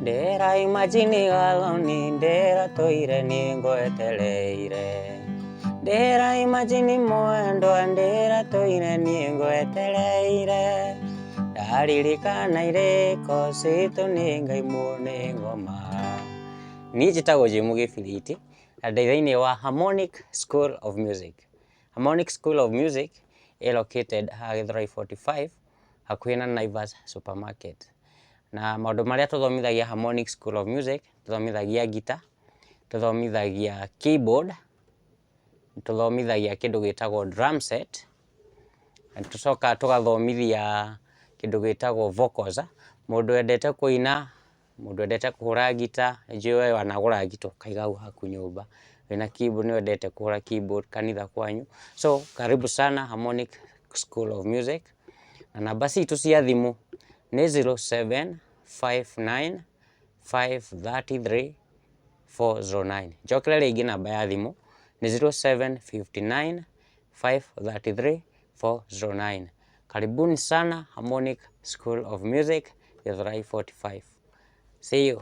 Ndera imagine galoni, ndera toire ningo eteleire. Ndera imagine mwendo, ndera toire ningo eteleire. Ndaririkana ireko citu ni Ngai mwene ngoma. Ni njĩtagwo Jimo Gĩbiriti na ndĩ thĩinĩ wa Harmonic School of Music. Harmonic School of Music is located Gĩthũrai 45 hakuhĩ na Naivas Supermarket. Na maũndũ marĩa tũthomithagia Harmonic School of Music, tũthomithagia guitar, tũthomithagia keyboard, tũthomithagia kĩndũ gĩtagwo drum set, tũcoka tũgathomithia kĩndũ gĩtagwo vocals. Mũndũ endete kũina, mũndũ endete kũhũra guitar, njũĩ wanagũra guitar ũkaiga hau haku nyũmba. Wĩna keyboard nĩ wendete kũhũra keyboard kanitha kwanyu. So karibu sana Harmonic School of Music. Na namba citũ cia thimũ nĩ 0759 533 409. Njokere rĩngĩ namba ya thimũ nĩ 0759 533 409. Karibuni sana Harmonic School of Music, Gĩthũrai 45. See you.